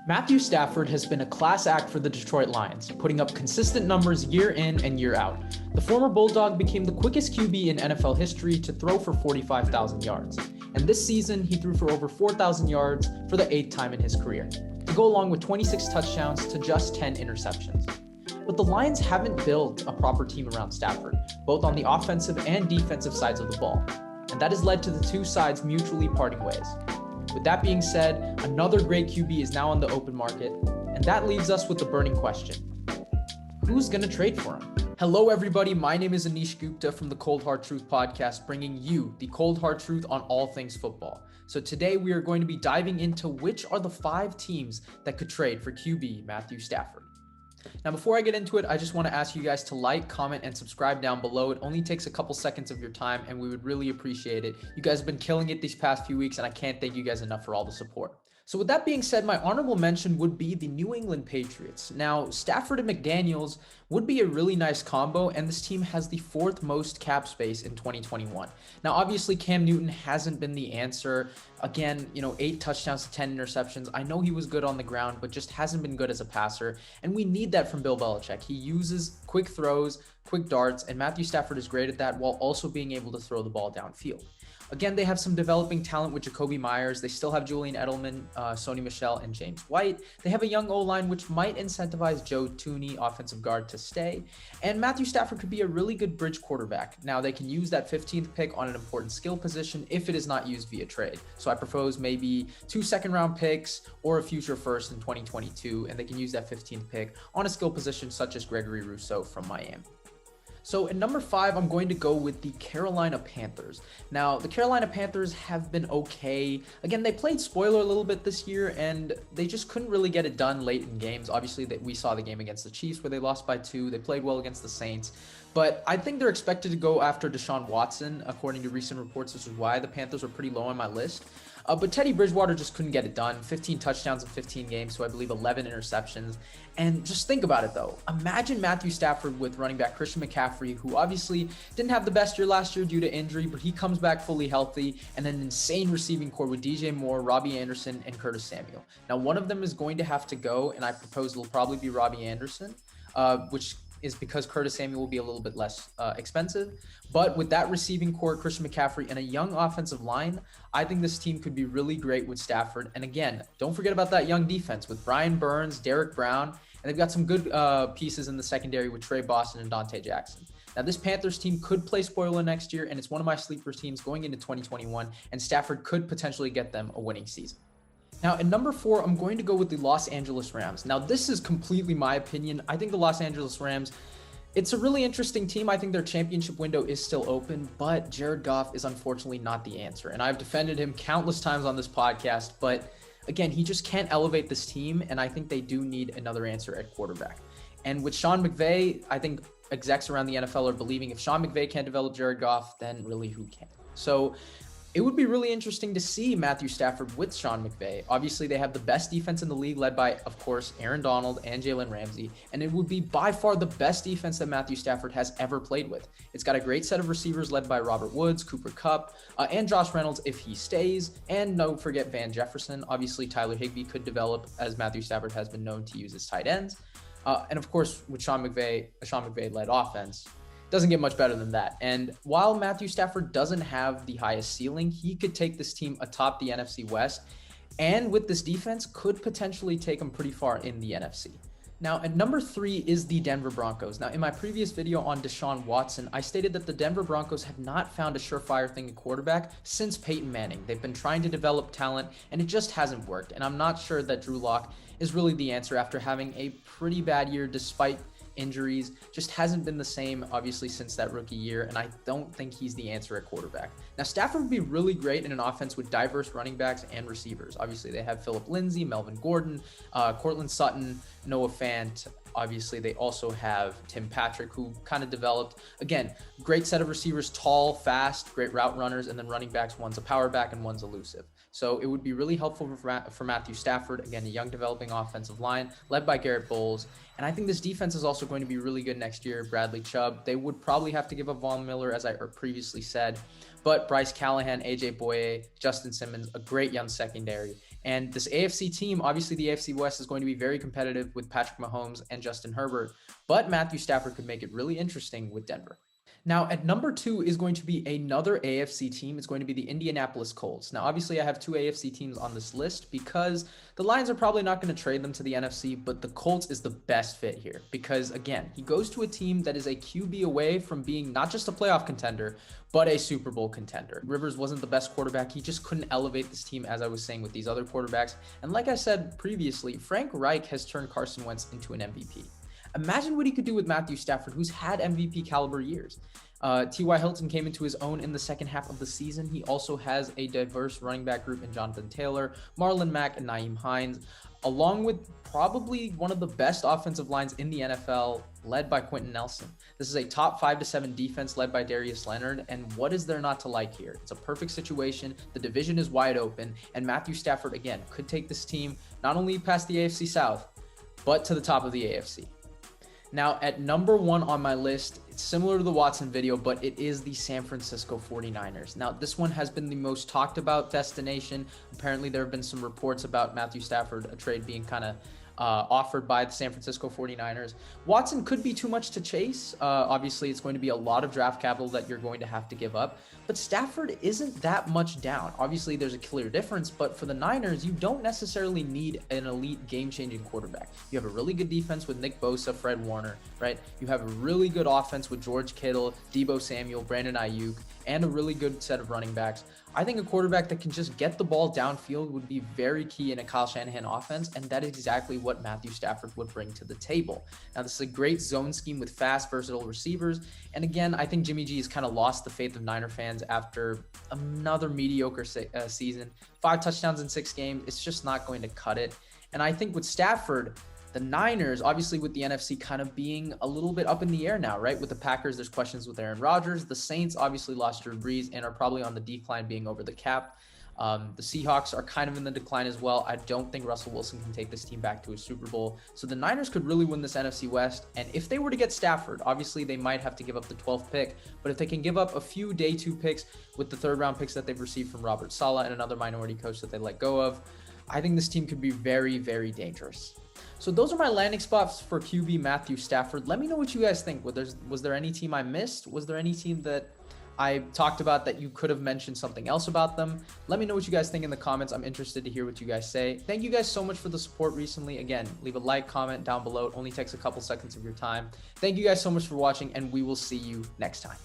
Matthew Stafford has been a class act for the Detroit Lions, putting up consistent numbers year in and year out. The former Bulldog became the quickest QB in NFL history to throw for 45,000 yards. And this season, he threw for over 4,000 yards for the 8th time in his career, to go along with 26 touchdowns to just 10 interceptions. But the Lions haven't built a proper team around Stafford, both on the offensive and defensive sides of the ball. And that has led to the two sides mutually parting ways. With that being said, another great QB is now on the open market, and that leaves us with the burning question. Who's going to trade for him? Hello, everybody. My name is Anish Gupta from the Cold Hard Truth podcast, bringing you the cold hard truth on all things football. So today we are going to be diving into which are the 5 teams that could trade for QB Matthew Stafford. Now, before I get into it, I just want to ask you guys to like, comment, and subscribe down below. It only takes a couple seconds of your time, and we would really appreciate it. You guys have been killing it these past few weeks, and I can't thank you guys enough for all the support. So with that being said, my honorable mention would be the New England Patriots. Now, Stafford and McDaniels would be a really nice combo, and this team has the 4th most cap space in 2021. Now, obviously, Cam Newton hasn't been the answer. Again, 8 touchdowns to 10 interceptions. I know he was good on the ground, but just hasn't been good as a passer, and we need that from Bill Belichick. He uses quick throws, quick darts, and Matthew Stafford is great at that while also being able to throw the ball downfield. Again, they have some developing talent with Jacoby Myers. They still have Julian Edelman, Sony Michel, and James White. They have a young O-line, which might incentivize Joe Thuney, offensive guard, to stay. And Matthew Stafford could be a really good bridge quarterback. Now, they can use that 15th pick on an important skill position if it is not used via trade. So I propose maybe 2 second-round picks or a future first in 2022, and they can use that 15th pick on a skill position such as Gregory Rousseau from Miami. So at number 5, I'm going to go with the Carolina Panthers. Now, the Carolina Panthers have been okay. Again, they played spoiler a little bit this year, and they just couldn't really get it done late in games. Obviously, we saw the game against the Chiefs where they lost by 2. They played well against the Saints. But I think they're expected to go after Deshaun Watson, according to recent reports. This is why the Panthers are pretty low on my list. But Teddy Bridgewater just couldn't get it done. 15 touchdowns in 15 games, so I believe 11 interceptions. And just think about it, though. Imagine Matthew Stafford with running back Christian McCaffrey, who obviously didn't have the best year last year due to injury, but he comes back fully healthy, and an insane receiving core with DJ Moore, Robbie Anderson, and Curtis Samuel. Now, one of them is going to have to go, and I propose it'll probably be Robbie Anderson, which is because Curtis Samuel will be a little bit less expensive. But with that receiving core, Christian McCaffrey, and a young offensive line, I think this team could be really great with Stafford. And again, don't forget about that young defense with Brian Burns, Derek Brown, and they've got some good pieces in the secondary with Trey Boston and Dante Jackson. Now, this Panthers team could play spoiler next year, and it's one of my sleeper teams going into 2021, and Stafford could potentially get them a winning season. Now, at number 4, I'm going to go with the Los Angeles Rams. Now, this is completely my opinion. I think the Los Angeles Rams, it's a really interesting team. I think their championship window is still open, but Jared Goff is unfortunately not the answer. And I've defended him countless times on this podcast, but again, he just can't elevate this team, and I think they do need another answer at quarterback. And with Sean McVay, I think execs around the NFL are believing if Sean McVay can't develop Jared Goff, then really who can? So it would be really interesting to see Matthew Stafford with Sean McVay. Obviously, they have the best defense in the league, led by, of course, Aaron Donald and Jalen Ramsey, and it would be by far the best defense that Matthew Stafford has ever played with. It's got a great set of receivers led by Robert Woods, Cooper Kupp, and Josh Reynolds if he stays, and don't forget Van Jefferson. Obviously, Tyler Higbee could develop, as Matthew Stafford has been known to use as tight ends. And of course, with Sean McVay-led offense, doesn't get much better than that. And while Matthew Stafford doesn't have the highest ceiling, he could take this team atop the NFC West, and with this defense could potentially take them pretty far in the NFC. Now, at number 3 is the Denver Broncos. Now, in my previous video on Deshaun Watson, I stated that the Denver Broncos have not found a surefire thing at quarterback since Peyton Manning. They've been trying to develop talent, and it just hasn't worked. And I'm not sure that Drew Lock is really the answer after having a pretty bad year despite injuries. Just hasn't been the same, obviously, since that rookie year, and I don't think he's the answer at quarterback. Now, Stafford would be really great in an offense with diverse running backs and receivers. Obviously, they have Phillip Lindsay, Melvin Gordon, Cortland Sutton, Noah Fant. Obviously, they also have Tim Patrick, who kind of developed. Again, great set of receivers, tall, fast, great route runners, and then running backs, one's a power back and one's elusive. So it would be really helpful for Matthew Stafford. Again, a young developing offensive line led by Garrett Bowles. And I think this defense is also going to be really good next year. Bradley Chubb. They would probably have to give up Von Miller, as I previously said. But Bryce Callahan, AJ Boye, Justin Simmons, a great young secondary. And this AFC team, obviously the AFC West is going to be very competitive with Patrick Mahomes and Justin Herbert, but Matthew Stafford could make it really interesting with Denver. Now, at number 2 is going to be another AFC team. It's going to be the Indianapolis Colts. Now, obviously, I have 2 AFC teams on this list because the Lions are probably not going to trade them to the NFC, but the Colts is the best fit here because, again, he goes to a team that is a QB away from being not just a playoff contender, but a Super Bowl contender. Rivers wasn't the best quarterback. He just couldn't elevate this team, as I was saying, with these other quarterbacks. And like I said previously, Frank Reich has turned Carson Wentz into an MVP. Imagine what he could do with Matthew Stafford, who's had MVP caliber years. T.Y. Hilton came into his own in the second half of the season. He also has a diverse running back group in Jonathan Taylor, Marlon Mack, and Nyheim Hines, along with probably one of the best offensive lines in the NFL, led by Quentin Nelson. This is a top 5 to 7 defense led by Darius Leonard, and what is there not to like here? It's a perfect situation. The division is wide open, and Matthew Stafford, again, could take this team not only past the AFC South, but to the top of the AFC. Now, at number 1 on my list, it's similar to the Watson video, but it is the San Francisco 49ers. Now, this one has been the most talked about destination. Apparently, there have been some reports about Matthew Stafford, a trade being kind of offered by the San Francisco 49ers. Watson could be too much to chase. Obviously, it's going to be a lot of draft capital that you're going to have to give up. But Stafford isn't that much down. Obviously, there's a clear difference, but for the Niners, you don't necessarily need an elite game-changing quarterback. You have a really good defense with Nick Bosa, Fred Warner, right? You have a really good offense with George Kittle, Deebo Samuel, Brandon Ayuk, and a really good set of running backs. I think a quarterback that can just get the ball downfield would be very key in a Kyle Shanahan offense, and that is exactly what Matthew Stafford would bring to the table. Now, this is a great zone scheme with fast, versatile receivers, and again, I think Jimmy G has kind of lost the faith of Niner fans after another mediocre season. 5 touchdowns in 6 games, it's just not going to cut it. And I think with Stafford, the Niners, obviously with the NFC kind of being a little bit up in the air now, right? With the Packers, there's questions with Aaron Rodgers. The Saints obviously lost Drew Brees and are probably on the decline, being over the cap. The Seahawks are kind of in the decline as well. I don't think Russell Wilson can take this team back to a Super Bowl. So the Niners could really win this NFC West. And if they were to get Stafford, obviously they might have to give up the 12th pick. But if they can give up a few day 2 picks with the 3rd round picks that they've received from Robert Saleh and another minority coach that they let go of, I think this team could be very, very dangerous. So those are my landing spots for QB Matthew Stafford. Let me know what you guys think. Was there any team I missed? Was there any team that I talked about that you could have mentioned something else about them? Let me know what you guys think in the comments. I'm interested to hear what you guys say. Thank you guys so much for the support recently. Again, leave a like, comment down below. It only takes a couple seconds of your time. Thank you guys so much for watching, and we will see you next time.